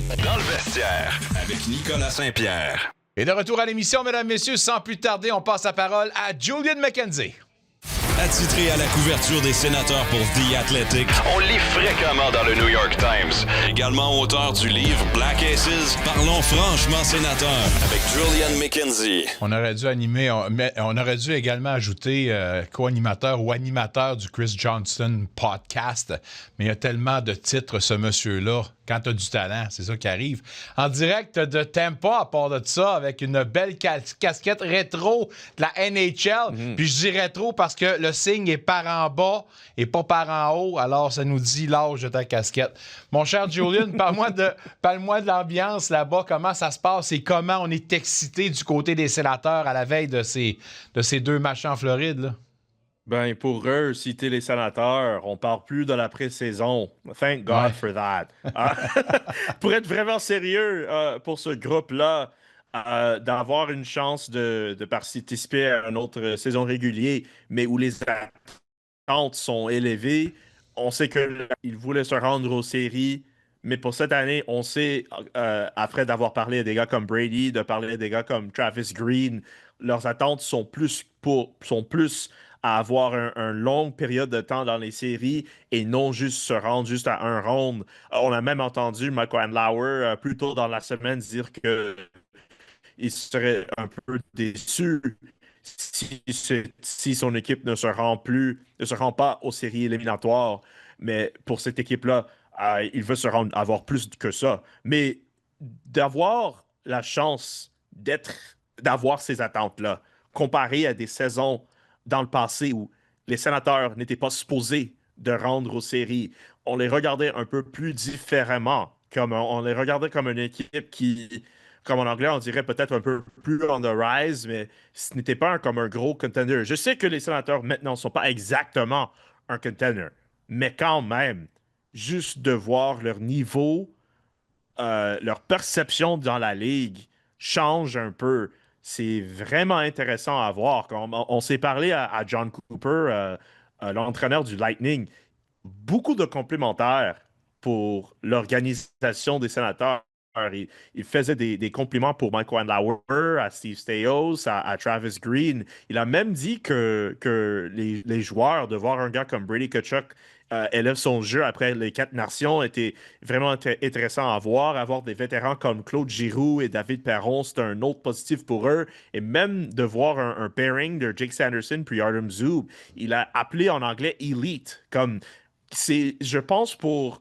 Dans le vestiaire, avec Nicolas Saint-Pierre. Et de retour à l'émission, mesdames, messieurs, sans plus tarder, on passe la parole à Julian McKenzie. Attitré à la couverture des sénateurs pour The Athletic, on lit fréquemment dans le New York Times. Également auteur du livre Black Aces, Parlons franchement sénateur avec Julian McKenzie. On aurait dû animer, on aurait dû également ajouter co-animateur ou animateur du Chris Johnston podcast. Mais il y a tellement de titres, ce monsieur-là. Quand tu as du talent, c'est ça qui arrive. En direct de Tampa, à part de ça, avec une belle casquette rétro de la NHL. Puis je dis rétro parce que le signe est par en bas et pas par en haut. Alors, ça nous dit l'âge de ta casquette. Mon cher Julian, parle-moi de l'ambiance là-bas. Comment ça se passe et comment on est excité du côté des sénateurs à la veille de ces deux matchs en Floride, là? Ben, pour eux, citer les sénateurs, on parle plus de la pré-saison. Thank God for that. Pour être vraiment sérieux, pour ce groupe-là, d'avoir une chance de participer à une autre saison régulière, mais où les attentes sont élevées, on sait qu'ils voulaient se rendre aux séries, mais pour cette année, on sait, après d'avoir parlé à des gars comme Brady, de parler à des gars comme Travis Green, leurs attentes sont plus à avoir une longue période de temps dans les séries et non juste se rendre juste à un round. On a même entendu Michael Andlauer plus tôt dans la semaine dire qu'il serait un peu déçu si son équipe ne se rend pas aux séries éliminatoires. Mais pour cette équipe-là, il veut avoir plus que ça. Mais d'avoir la chance d'avoir ces attentes-là, comparé à des saisons dans le passé où les sénateurs n'étaient pas supposés de rendre aux séries. On les regardait un peu plus différemment. On les regardait comme une équipe qui, comme en anglais, on dirait peut-être un peu plus on the rise, mais ce n'était pas comme un gros contender. Je sais que les sénateurs maintenant ne sont pas exactement un contender, mais quand même, juste de voir leur niveau, leur perception dans la ligue change un peu. C'est vraiment intéressant à voir. On s'est parlé à John Cooper, l'entraîneur du Lightning, beaucoup de complimentaires pour l'organisation des sénateurs. Il faisait des compliments pour Michael Andlauer, à Steve Staios, à Travis Green. Il a même dit que les joueurs, de voir un gars comme Brady Tkachuk élève son jeu après les 4 nations, était vraiment intéressant à voir. Avoir des vétérans comme Claude Giroux et David Perron, c'est un autre positif pour eux. Et même de voir un pairing de Jake Sanderson puis Artem Zub, il a appelé en anglais Elite, comme je pense pour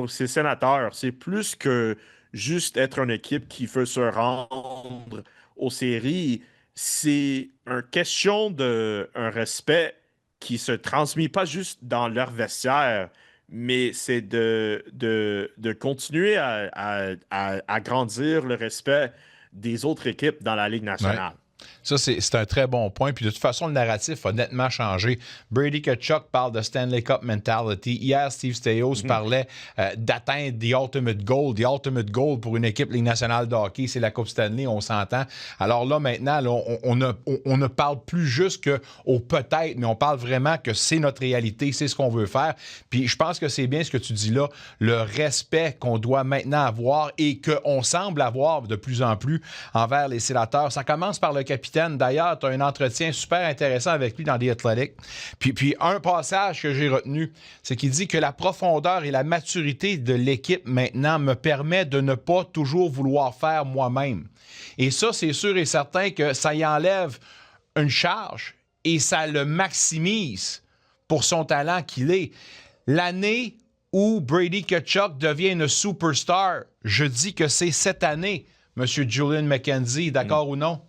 ces sénateurs, c'est plus que juste être une équipe qui veut se rendre aux séries. C'est une question un respect qui se transmet pas juste dans leur vestiaire, mais c'est de continuer à grandir le respect des autres équipes dans la Ligue nationale. Ouais. Ça, c'est un très bon point. Puis de toute façon, le narratif a nettement changé. Brady Tkachuk parle de Stanley Cup mentality. Hier, Steve Staios parlait d'atteindre the ultimate goal. The ultimate goal pour une équipe Ligue nationale de hockey, c'est la Coupe Stanley, on s'entend. Alors là, maintenant, là, on ne parle plus juste qu'au peut-être, mais on parle vraiment que c'est notre réalité, c'est ce qu'on veut faire. Puis je pense que c'est bien ce que tu dis là, le respect qu'on doit maintenant avoir et qu'on semble avoir de plus en plus envers les sénateurs. Ça commence par le capitaine. D'ailleurs, tu as un entretien super intéressant avec lui dans The Athletic. Puis un passage que j'ai retenu, c'est qu'il dit que la profondeur et la maturité de l'équipe maintenant me permet de ne pas toujours vouloir faire moi-même. Et ça, c'est sûr et certain que ça y enlève une charge et ça le maximise pour son talent qu'il est. L'année où Brady Tkachuk devient une superstar, je dis que c'est cette année, M. Julian McKenzie, d'accord ou non?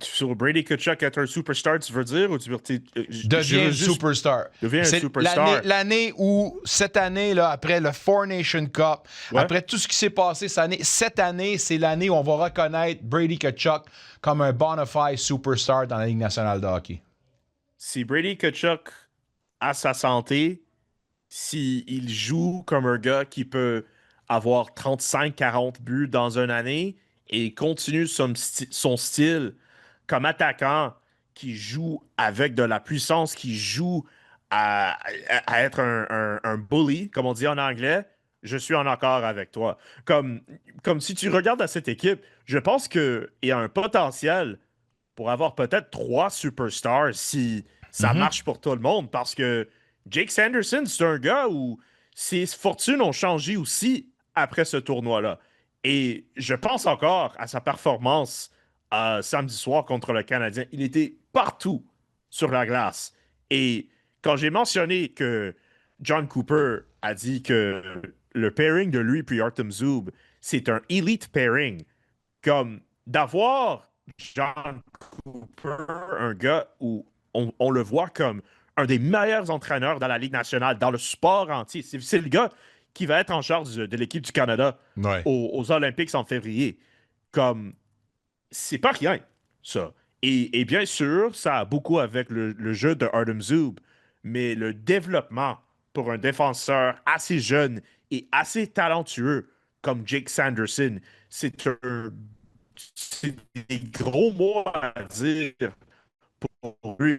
Sur Brady Tkachuk être un superstar, tu veux dire? Ou tu veux, devient superstar. Devient un superstar. L'année où, cette année, là, après le Four Nation Cup, après tout ce qui s'est passé cette année, c'est l'année où on va reconnaître Brady Tkachuk comme un bona fide superstar dans la Ligue nationale de hockey. Si Brady Tkachuk a sa santé, s'il joue comme un gars qui peut avoir 35-40 buts dans une année et continue son style comme attaquant qui joue avec de la puissance, qui joue à être un bully, comme on dit en anglais, je suis en accord avec toi. Comme si tu regardes à cette équipe, je pense qu'il y a un potentiel pour avoir peut-être 3 superstars si ça marche pour tout le monde. Parce que Jake Sanderson, c'est un gars où ses fortunes ont changé aussi après ce tournoi-là. Et je pense encore à sa performance samedi soir contre le Canadien. Il était partout sur la glace. Et quand j'ai mentionné que John Cooper a dit que le pairing de lui puis Artem Zub, c'est un elite pairing, comme d'avoir John Cooper, un gars où on le voit comme un des meilleurs entraîneurs dans la Ligue nationale, dans le sport entier. C'est le gars qui va être en charge de l'équipe du Canada aux Olympiques en février. Comme, c'est pas rien, ça. Et bien sûr, ça a beaucoup avec le jeu de Artem Zub, mais le développement pour un défenseur assez jeune et assez talentueux comme Jake Sanderson, c'est des gros mots à dire pour lui.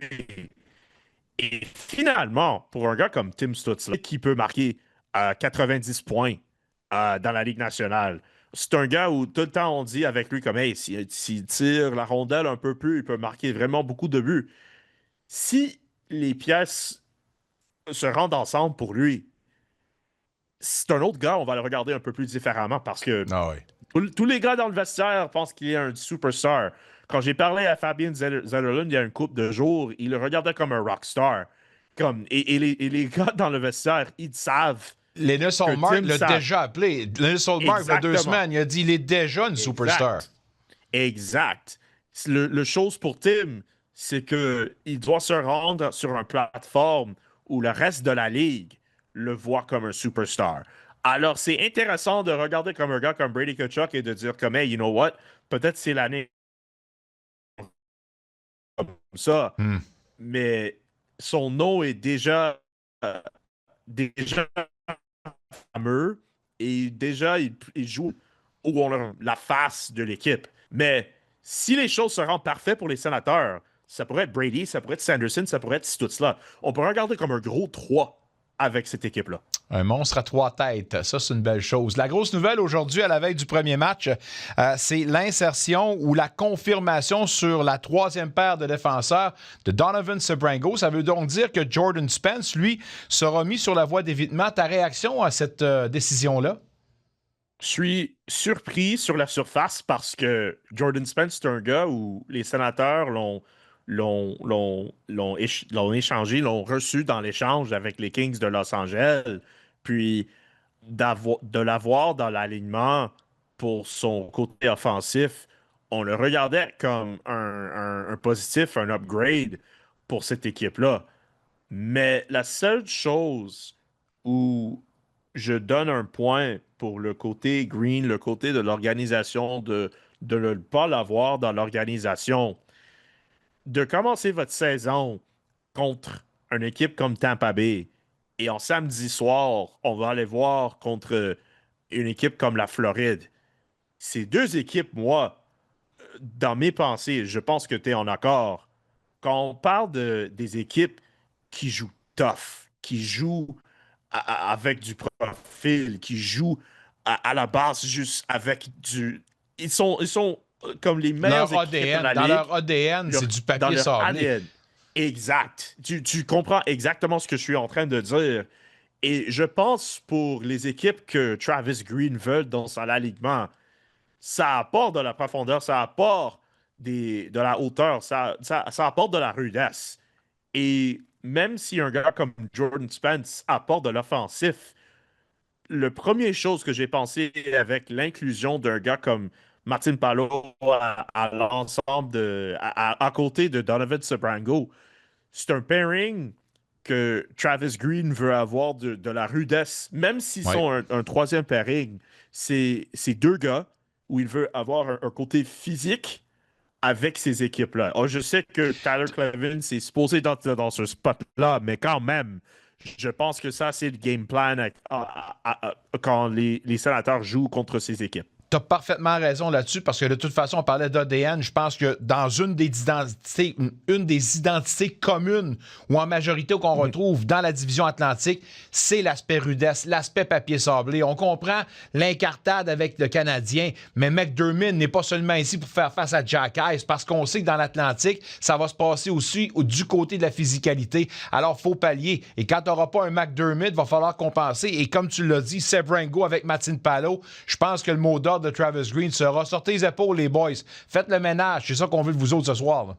Et finalement, pour un gars comme Tim Stützle, qui peut marquer 90 points dans la Ligue nationale, c'est un gars où tout le temps on dit avec lui comme hey, s'il tire la rondelle un peu plus, il peut marquer vraiment beaucoup de buts. Si les pièces se rendent ensemble pour lui, c'est un autre gars, on va le regarder un peu plus différemment parce que tous les gars dans le vestiaire pensent qu'il est un superstar. Quand j'ai parlé à Fabien Zetterlund il y a une couple de jours, il le regardait comme un rockstar. Et les gars dans le vestiaire, ils savent. Linus Ullmark l'a déjà appelé. Linus Ullmark, il y a 2 semaines, il a dit qu'il est déjà une superstar. Exact. Le chose pour Tim, c'est qu'il doit se rendre sur une plateforme où le reste de la ligue le voit comme un superstar. Alors, c'est intéressant de regarder comme un gars comme Brady Tkachuk et de dire comme, hey, you know what, peut-être c'est l'année comme ça, mais son nom est déjà fameux et déjà, il joue où on a la face de l'équipe. Mais si les choses se rendent parfaites pour les Sénateurs, ça pourrait être Brady, ça pourrait être Sanderson, ça pourrait être Stützle. On peut regarder comme un gros 3 avec cette équipe-là. Un monstre à 3 têtes, ça c'est une belle chose. La grosse nouvelle aujourd'hui, à la veille du premier match, c'est l'insertion ou la confirmation sur la 3e paire de défenseurs de Donovan Sebrango. Ça veut donc dire que Jordan Spence, lui, sera mis sur la voie d'évitement. Ta réaction à cette décision-là? Je suis surpris sur la surface parce que Jordan Spence, c'est un gars où les Sénateurs l'ont échangé, l'ont reçu dans l'échange avec les Kings de Los Angeles. Puis de l'avoir dans l'alignement pour son côté offensif, on le regardait comme un positif, un upgrade pour cette équipe-là. Mais la seule chose où je donne un point pour le côté green, le côté de l'organisation, de ne pas l'avoir dans l'organisation, de commencer votre saison contre une équipe comme Tampa Bay et en samedi soir, on va aller voir contre une équipe comme la Floride. Ces 2 équipes, moi, dans mes pensées, je pense que tu es en accord. Quand on parle des équipes qui jouent tough, qui jouent avec du profil, qui jouent à la base juste avec du... Ils sont comme les meilleurs équipes ADN, de la dans ligue. leur ADN, c'est du papier sablé. Exact. Tu comprends exactement ce que je suis en train de dire. Et je pense pour les équipes que Travis Green veut dans son alignement, ça apporte de la profondeur, ça apporte de la hauteur, ça apporte de la rudesse. Et même si un gars comme Jordan Spence apporte de l'offensif, la première chose que j'ai pensé avec l'inclusion d'un gars comme Martin Palo à l'ensemble à côté de Donovan Sebrango, c'est un pairing que Travis Green veut avoir de la rudesse, même s'ils sont un 3e pairing. C'est 2 gars où il veut avoir un côté physique avec ces équipes-là. Oh, je sais que Tyler Clevin s'est supposé dans ce spot-là, mais quand même, je pense que ça, c'est le game plan quand les Sénateurs jouent contre ces équipes. tu as parfaitement raison là-dessus parce que de toute façon, on parlait d'ADN. Je pense que dans une des identités communes ou en majorité qu'on retrouve dans la division Atlantique, c'est l'aspect rudesse, l'aspect papier sablé. On comprend l'incartade avec le Canadien, mais McDermott n'est pas seulement ici pour faire face à Jack Eyes parce qu'on sait que dans l'Atlantique, ça va se passer aussi du côté de la physicalité. Alors, il faut pallier. Et quand tu n'auras pas un McDermott, il va falloir compenser. Et comme tu l'as dit, Sebrango avec Martin Palo, je pense que le mot d'ordre de Travis Green sera « Sortez les épaules, les boys. Faites le ménage. » C'est ça qu'on veut de vous autres ce soir. Là.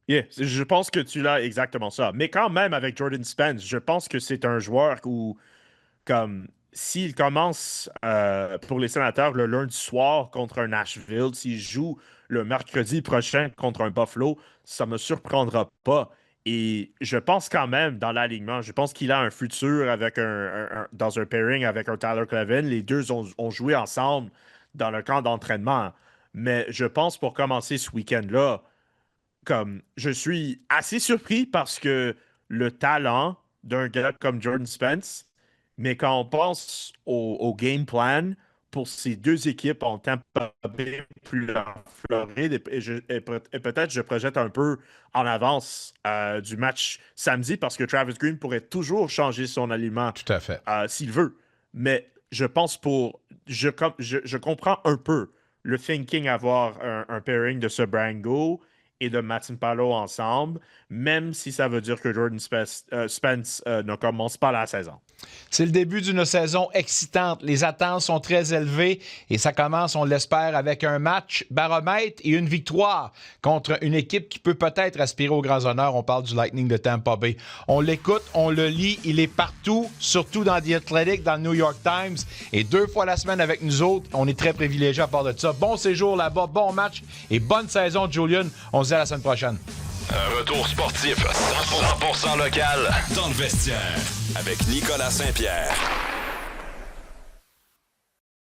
Yeah, je pense que tu l'as exactement ça. Mais quand même, avec Jordan Spence, je pense que c'est un joueur où, comme, s'il commence pour les Sénateurs le lundi soir contre un Nashville, s'il joue le mercredi prochain contre un Buffalo, ça ne me surprendra pas. Et je pense quand même, dans l'alignement, je pense qu'il a un futur avec dans un pairing avec un Tyler Clevin. Les deux ont joué ensemble dans le camp d'entraînement. Mais je pense pour commencer ce week-end-là, comme je suis assez surpris parce que le talent d'un gars comme Jordan Spence, mais quand on pense au game plan pour ces deux équipes en Tampa Bay plus en Floride, et peut-être je projette un peu en avance du match samedi parce que Travis Green pourrait toujours changer son aliment tout à fait s'il veut. Mais je pense je comprends un peu le thinking avoir un pairing de Sebrango et de Martin Palo ensemble, même si ça veut dire que Jordan Spence ne commence pas la saison. C'est le début d'une saison excitante. Les attentes sont très élevées et ça commence, on l'espère, avec un match baromètre et une victoire contre une équipe qui peut peut-être aspirer aux grands honneurs. On parle du Lightning de Tampa Bay. On l'écoute, on le lit, il est partout, surtout dans The Athletic, dans le New York Times et 2 fois la semaine avec nous autres. On est très privilégiés à part de ça. Bon séjour là-bas, bon match et bonne saison, Julian. On se dit à la semaine prochaine. Un retour sportif 100% local dans le vestiaire avec Nicolas Saint-Pierre.